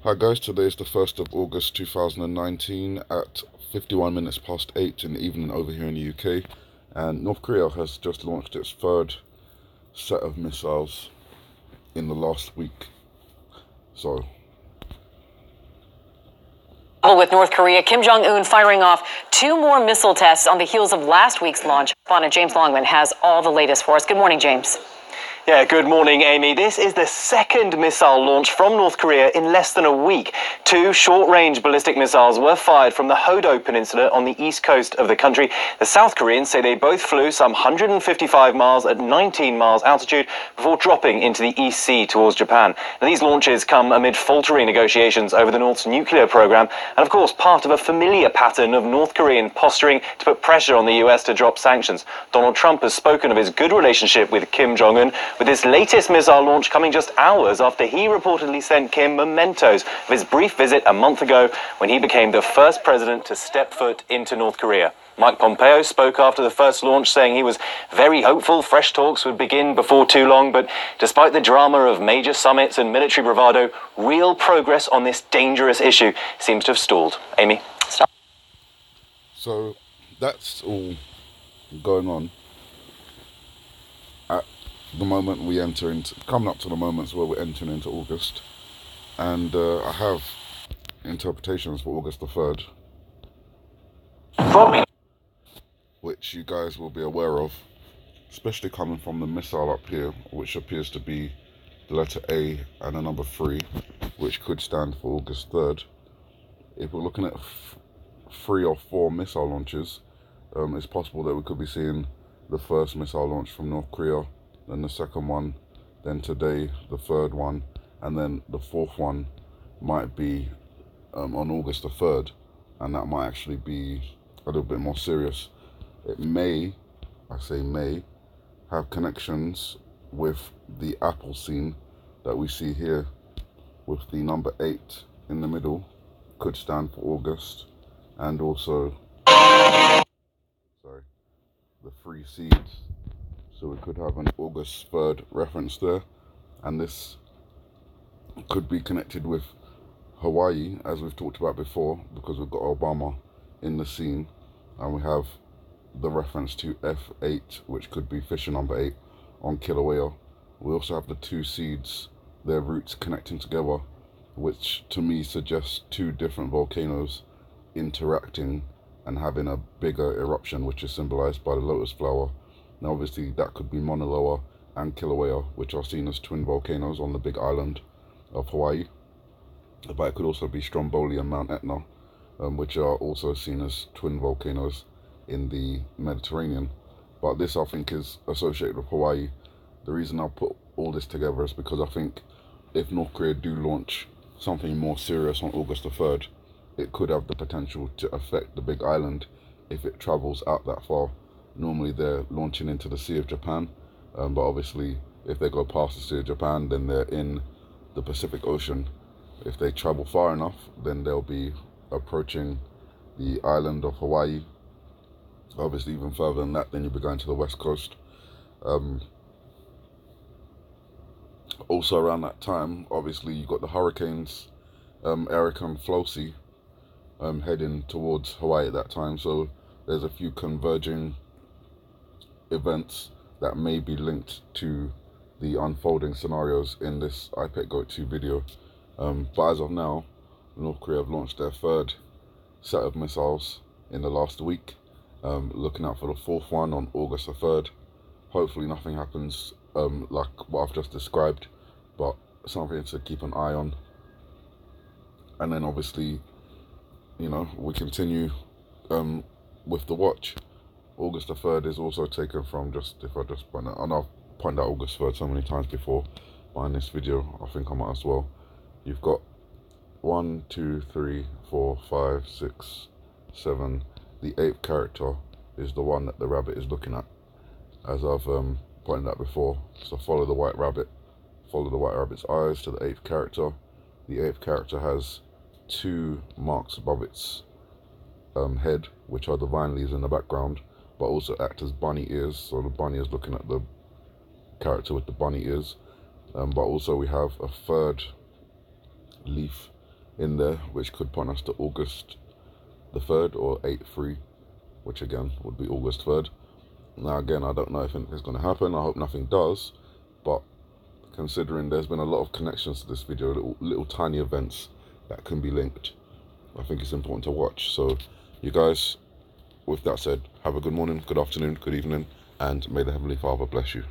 Hi guys, today is the 1st of August 2019 at 51 minutes past 8 in the evening over here in the UK, and North Korea has just launched its third set of missiles in the last week. With North Korea, Kim Jong-un firing off two more missile tests on the heels of last week's launch. James Longman has all the latest for us. Good morning, James. Yeah, good morning, Amy. This is the second missile launch from North Korea in less than a week. Two short-range ballistic missiles were fired from the Hodo Peninsula on the east coast of the country. The South Koreans say they both flew some 155 miles at 19 miles altitude before dropping into the East Sea towards Japan. Now, these launches come amid faltering negotiations over the North's nuclear program and, of course, part of a familiar pattern of North Korean posturing to put pressure on the US to drop sanctions. Donald Trump has spoken of his good relationship with Kim Jong-un, with this latest missile launch coming just hours after he reportedly sent Kim mementos of his brief visit a month ago when he became the first president to step foot into North Korea. Mike Pompeo spoke after the first launch, saying he was very hopeful fresh talks would begin before too long, but despite the drama of major summits and military bravado, real progress on this dangerous issue seems to have stalled. Amy? So that's all going on at the moment we enter into, coming up to the moments where we're entering into August, and I have interpretations for August the 3rd, which you guys will be aware of, especially coming from the missile up here, which appears to be the letter A and the number 3, which could stand for August 3rd. If we're looking at 3 or 4 missile launches, it's possible that we could be seeing the first missile launch from North Korea, then the second one, then today the third one, and then the fourth one might be on August the 3rd, and that might actually be a little bit more serious. It may, I say may, have connections with the Apple scene that we see here, with the number 8 in the middle, could stand for August, and also the 3 seeds. So we could have an August 3rd reference there, and this could be connected with Hawaii, as we've talked about before, because we've got Obama in the scene, and we have the reference to F8, which could be Fisher number 8 on Kilauea. We also have the 2 seeds, their roots connecting together, which to me suggests 2 different volcanoes interacting and having a bigger eruption, which is symbolized by the lotus flower. Now obviously that could be Mauna Loa and Kilauea, which are seen as twin volcanoes on the big island of Hawaii, but it could also be Stromboli and Mount Etna, which are also seen as twin volcanoes in the Mediterranean. But this, I think, is associated with Hawaii. The reason I put all this together is because I think if North Korea do launch something more serious on August the 3rd, it could have the potential to affect the big island if it travels out that far. Normally they're launching into the Sea of Japan, but obviously if they go past the Sea of Japan, then they're in the Pacific Ocean. If they travel far enough, then they'll be approaching the island of Hawaii. Obviously even further than that, then you'll be going to the west coast. Also around that time, obviously you got the hurricanes Eric and Flossie heading towards Hawaii at that time, so there's a few converging events that may be linked to the unfolding scenarios in this IPEC Goat 2 video. But as of now, North Korea have launched their 3rd set of missiles in the last week, looking out for the 4th one on August the 3rd. Hopefully nothing happens like what I've just described, but something to keep an eye on. And then obviously, you know, we continue with the watch. August the 3rd is also taken from, if I just point out, and I've pointed out August 3rd so many times before, but in this video I think I might as well. You've got 1, 2, 3, 4, 5, 6, 7. The 8th character is the one that the rabbit is looking at, as I've pointed out before. So follow the white rabbit, follow the white rabbit's eyes to the 8th character. The 8th character has 2 marks above its head, which are the vine leaves in the background, but also act as bunny ears. So the bunny is looking at the character with the bunny ears. But also we have a 3rd leaf in there, which could point us to August the 3rd or 8-3, which again would be August 3rd. Now again, I don't know if anything's going to happen. I hope nothing does, but considering there's been a lot of connections to this video, little tiny events that can be linked, I think it's important to watch. So you guys, with that said, have a good morning, good afternoon, good evening, and may the Heavenly Father bless you.